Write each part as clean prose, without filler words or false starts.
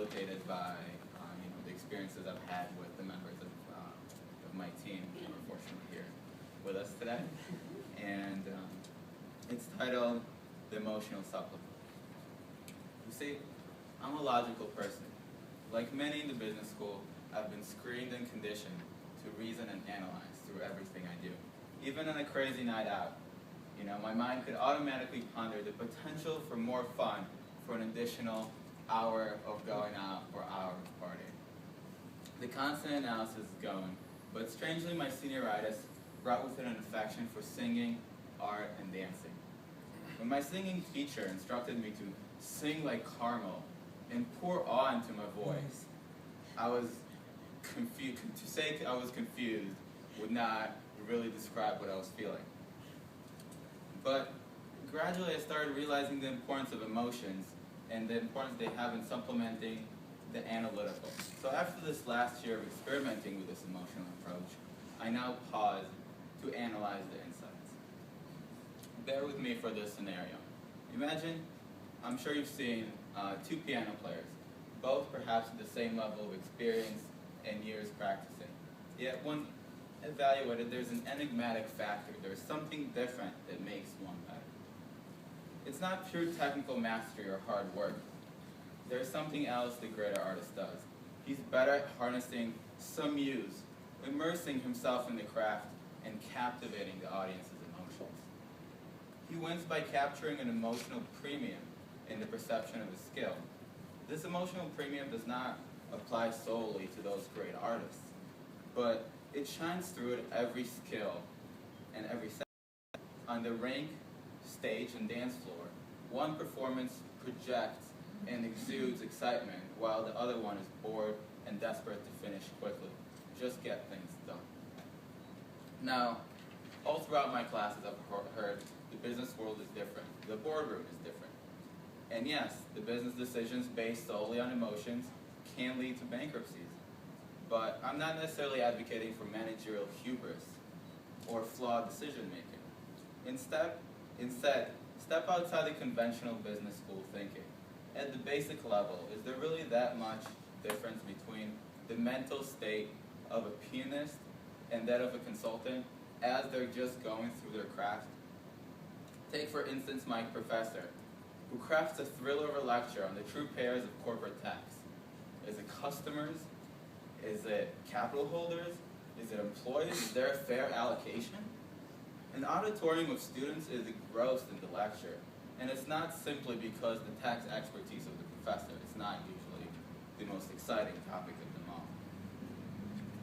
facilitated by the experiences I've had with the members of my team who are fortunately here with us today. And it's titled The Emotional Supplement. You see, I'm a logical person. Like many in the business school, I've been screened and conditioned to reason and analyze through everything I do. Even on a crazy night out, my mind could automatically ponder the potential for more fun for an additional hour of going out or hour of partying. The constant analysis is going, but strangely my senioritis brought with it an affection for singing, art, and dancing. When my singing teacher instructed me to sing like Carmel and pour awe into my voice, I was confused. To say I was confused would not really describe what I was feeling. But gradually I started realizing the importance of emotions and the importance they have in supplementing the analytical. So after this last year of experimenting with this emotional approach, I now pause to analyze the insights. Bear with me for this scenario. Imagine, I'm sure you've seen two piano players, both perhaps at the same level of experience and years practicing. Yet when evaluated, there's an enigmatic factor. There's something different that makes one better. It's not pure technical mastery or hard work. There's something else the greater artist does. He's better at harnessing some muse, immersing himself in the craft, and captivating the audience's emotions. He wins by capturing an emotional premium in the perception of his skill. This emotional premium does not apply solely to those great artists, but it shines through at every skill and every sector. On the rink, stage, and dance floor, one performance projects and exudes excitement while the other one is bored and desperate to finish quickly. Just get things done. Now, all throughout my classes I've heard the business world is different. The boardroom is different. And yes, the business decisions based solely on emotions can lead to bankruptcies. But I'm not necessarily advocating for managerial hubris or flawed decision-making. Instead, step outside the conventional business school thinking. At the basic level, is there really that much difference between the mental state of a pianist and that of a consultant as they're just going through their craft? Take, for instance, my professor, who crafts a thriller of a lecture on the true pairs of corporate tax. Is it customers? Is it capital holders? Is it employees? Is there a fair allocation? An auditorium of students is engrossed in the lecture, and it's not simply because the tax expertise of the professor is not usually the most exciting topic of them all.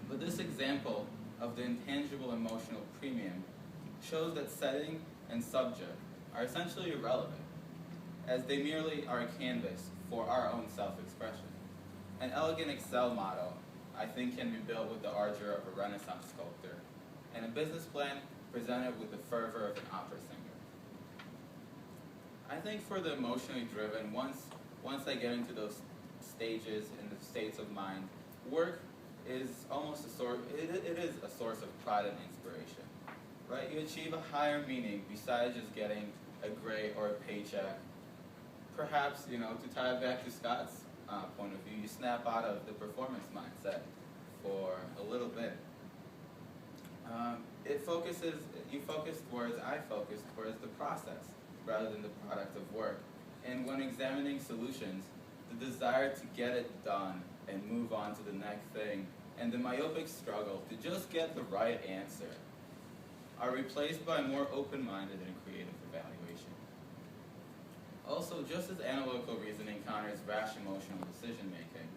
But this example of the intangible emotional premium shows that setting and subject are essentially irrelevant, as they merely are a canvas for our own self-expression. An elegant Excel model, I think, can be built with the ardor of a Renaissance sculptor, and a business plan presented with the fervor of an opera singer. I think for the emotionally driven, once I get into those stages and the states of mind, work is almost it is a source of pride and inspiration, right? You achieve a higher meaning besides just getting a grade or a paycheck. Perhaps, to tie it back to Scott's point of view, you snap out of the performance mindset for a little bit. You focus towards the process rather than the product of work. And when examining solutions, the desire to get it done and move on to the next thing, and the myopic struggle to just get the right answer are replaced by more open-minded and creative evaluation. Also, just as analytical reasoning counters rash emotional decision-making,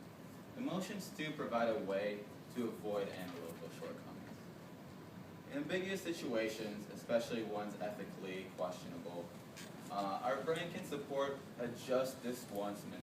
emotions too provide a way to avoid analytical shortcomings. In ambiguous situations, especially ones ethically questionable, our brain can support a just this once mentality.